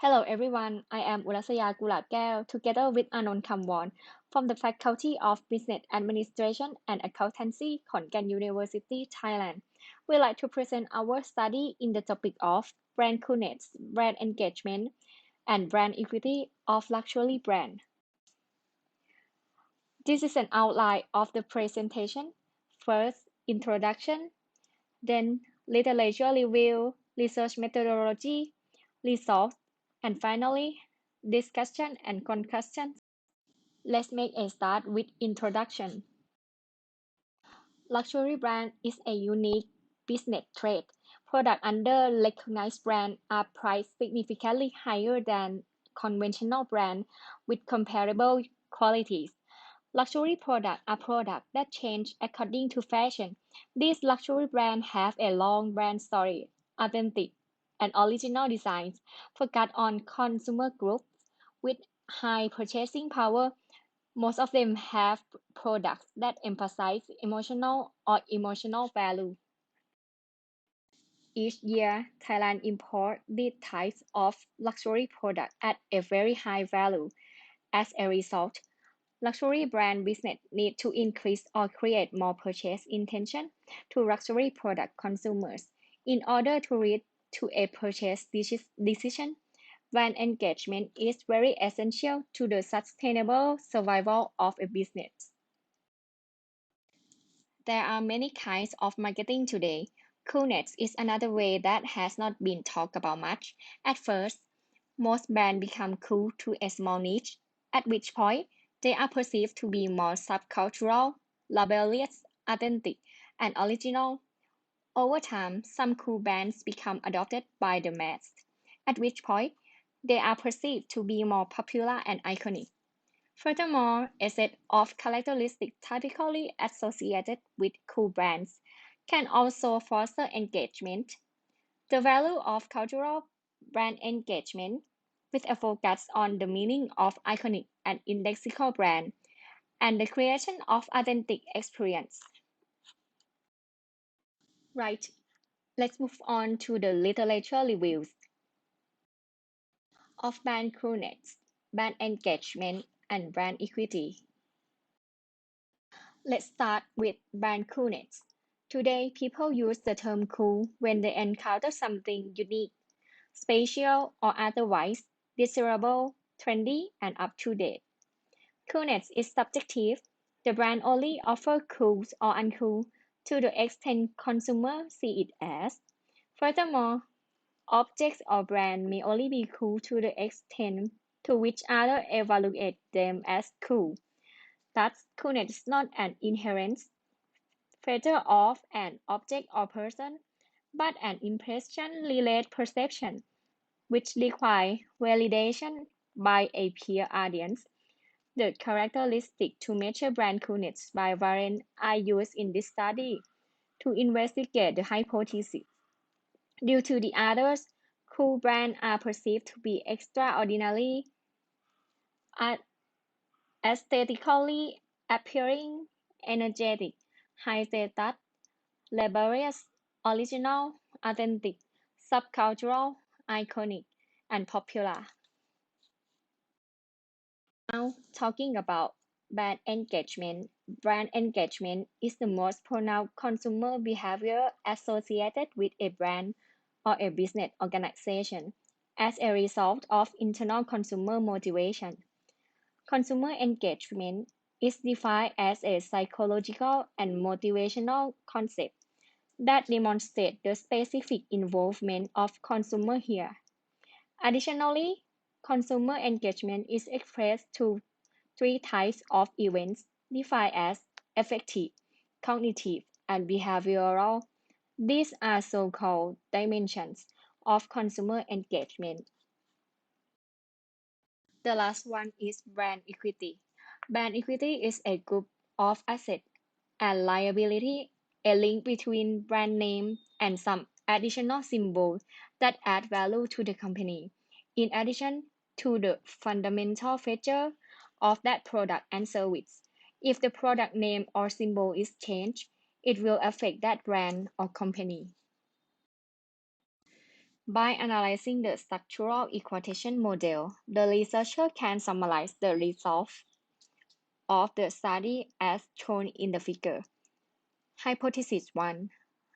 Hello everyone, I am Urasaya Kularbkaew together with Khon from the Faculty of Business Administration and Accountancy, Khon University, Thailand. We like to present our study in the topic of brand coolness, brand engagement, and brand equity of luxury brand. This is an outline of the presentation. First, introduction, then literature review, research methodology, results, and finally, discussion and conclusion. Let's make a start with introduction. Luxury brand is a unique business trade. Products under recognized brand are priced significantly higher than conventional brand with comparable qualities. Luxury products are products that change according to fashion. These luxury brands have a long brand story, authentic and original designs, focus on consumer groups with high purchasing power. Most of them have products that emphasize emotional or emotional value. Each year, Thailand imports these types of luxury products at a very high value. As a result, luxury brand business need to increase or create more purchase intention to luxury product consumers. In order to lead to a purchase decision, brand engagement is very essential to the sustainable survival of a business. There are many kinds of marketing today. Coolness is another way that has not been talked about much. At first, most brands become cool to a small niche, at which point they are perceived to be more subcultural, rebellious, authentic, and original. Over time, some cool brands become adopted by the mass, at which point they are perceived to be more popular and iconic. Furthermore, a set of characteristics typically associated with cool brands can also foster engagement. The value of cultural brand engagement, with a focus on the meaning of iconic and indexical brand, and the creation of authentic experience. Right, let's move on to the literature reviews of brand coolness, brand engagement, and brand equity. Let's start with brand coolness. Today, people use the term cool when they encounter something unique, special, or otherwise desirable, trendy, and up to date. Coolness is subjective. The brand only offers cool or uncool to the extent consumers see it as. Furthermore, objects or brand may only be cool to the extent to which others evaluate them as cool. Thus, coolness is not an inherent feature of an object or person, but an impression-related perception, which requires validation by a peer audience. The characteristics to measure brand coolness by variant are used in this study to investigate the hypothesis. Due to the others, cool brands are perceived to be extraordinary, aesthetically appealing, energetic, high status, rebellious, original, authentic, subcultural, iconic, and popular. Now, talking about brand engagement is the most pronounced consumer behavior associated with a brand or a business organization as a result of internal consumer motivation. Consumer engagement is defined as a psychological and motivational concept that demonstrates the specific involvement of consumer here. Additionally, consumer engagement is expressed through three types of events defined as affective, cognitive, and behavioral. These are so-called dimensions of consumer engagement. The last one is brand equity. Brand equity is a group of assets and liability, a link between brand name and some additional symbols that add value to the company, in addition to the fundamental feature of that product and service. If the product name or symbol is changed, it will affect that brand or company. By analyzing the structural equation model, the researcher can summarize the results of the study as shown in the figure. Hypothesis 1.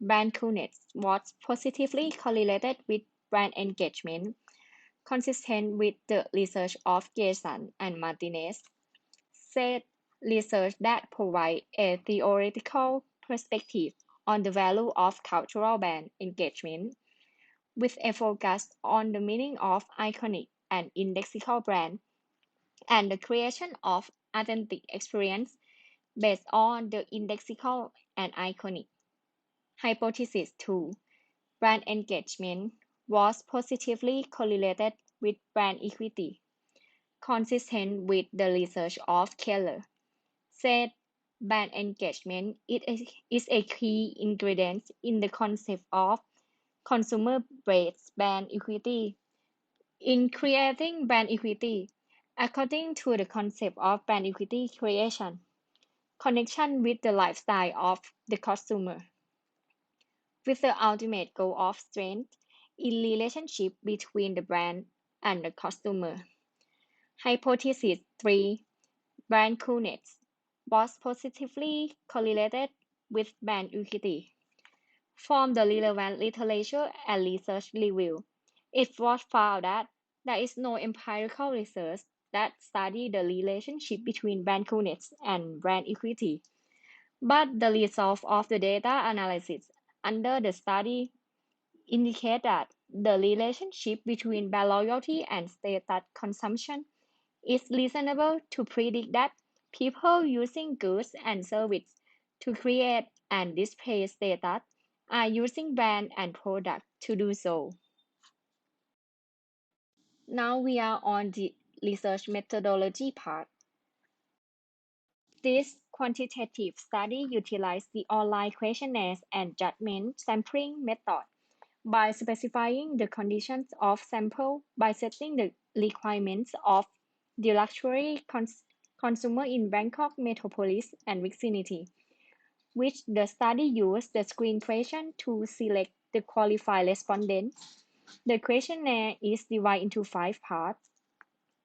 Brand Coolness was positively correlated with brand engagement, consistent with the research of Gerson and Martinez, said research that provides a theoretical perspective on the value of cultural brand engagement, with a focus on the meaning of iconic and indexical brand and the creation of authentic experience based on the indexical and iconic. Hypothesis 2. Brand engagement was positively correlated with brand equity, consistent with the research of Keller, said brand engagement is a key ingredient in the concept of consumer-based brand equity. In creating brand equity, according to the concept of brand equity creation, connection with the lifestyle of the consumer, with the ultimate goal of strength in relationship between the brand and the consumer. Hypothesis 3. Brand coolness was positively correlated with brand equity. From the relevant literature and research review, it was found that there is no empirical research that study the relationship between brand coolness and brand equity. But the results of the data analysis under the study indicate that the relationship between brand loyalty and status consumption is reasonable to predict that people using goods and services to create and display status are using brand and product to do so. Now we are on the research methodology part. This quantitative study utilized the online questionnaires and judgment sampling method by specifying the conditions of sample by setting the requirements of the luxury consumer in Bangkok metropolis and vicinity, which the study used the screen question to select the qualified respondents. The questionnaire is divided into 5 parts.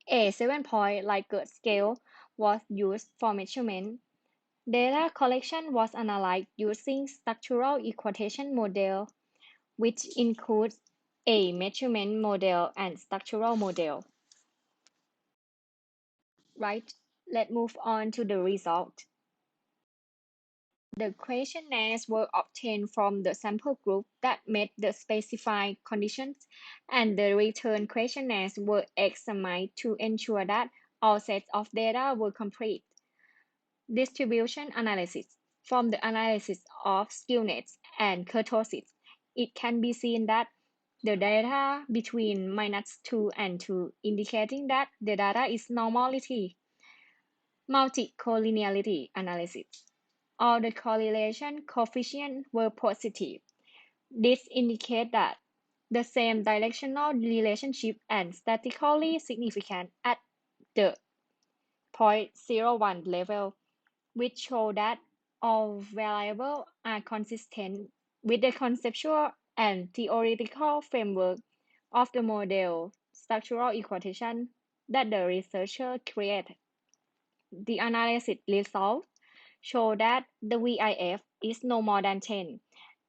A 7-point Likert scale was used for measurement. Data collection was analyzed using structural equation model, which includes a measurement model and structural model. Right, let's move on to the result. The questionnaires were obtained from the sample group that met the specified conditions, and the return questionnaires were examined to ensure that all sets of data were complete. Distribution analysis. From the analysis of skewness and kurtosis, it can be seen that the data between -2 and 2 indicating that the data is normality. Multicollinearity analysis. All the correlation coefficients were positive. This indicates that the same directional relationship and statistically significant at the 0.01 level, which show that all variables are consistent with the conceptual and theoretical framework of the model structural equation that the researcher created. The analysis results show that the VIF is no more than 10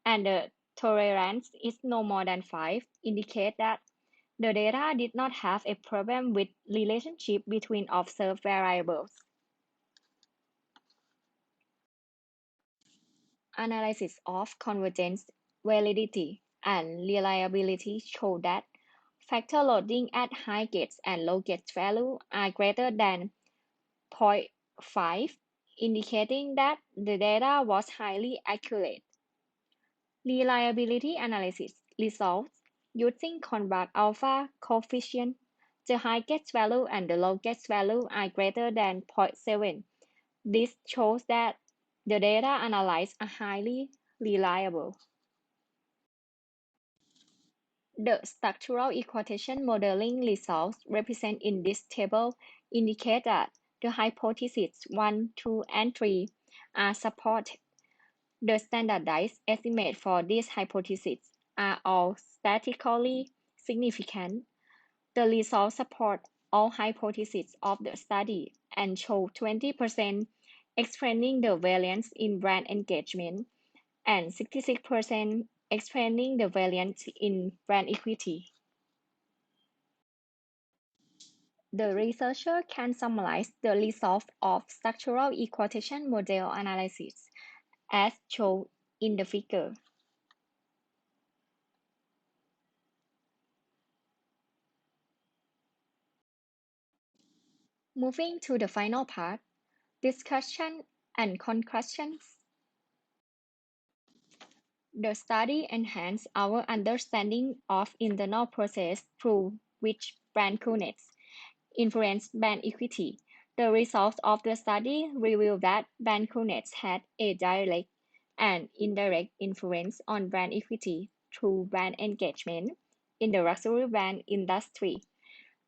and the tolerance is no more than 5, indicate that the data did not have a problem with relationship between observed variables. Analysis of convergence, validity, and reliability show that factor loading at high gates and low gates value are greater than 0.5, indicating that the data was highly accurate. Reliability analysis results using convert alpha coefficient. The high gate value and the low gate value are greater than 0.7. This shows that the data analyzed are highly reliable. The structural equation modeling results represented in this table indicate that the hypotheses 1, 2, and 3 are supported. The standardized estimates for these hypotheses are all statistically significant. The results support all hypotheses of the study and show 20% explaining the variance in brand engagement and 66% explaining the variance in brand equity. The researcher can summarize the results of structural equation model analysis as shown in the figure. Moving to the final part, discussion and conclusions. The study enhanced our understanding of internal process through which brand coolness influence brand equity. The results of the study reveal that brand coolness had a direct and indirect influence on brand equity through brand engagement in the luxury brand industry.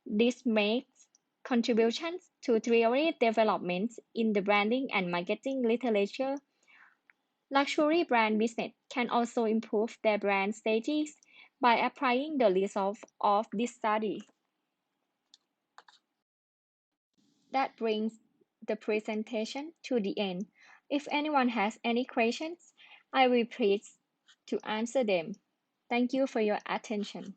This makes contributions to theory development in the branding and marketing literature. Luxury brand business can also improve their brand strategies by applying the results of this study. That brings the presentation to the end. If anyone has any questions, I will be pleased to answer them. Thank you for your attention.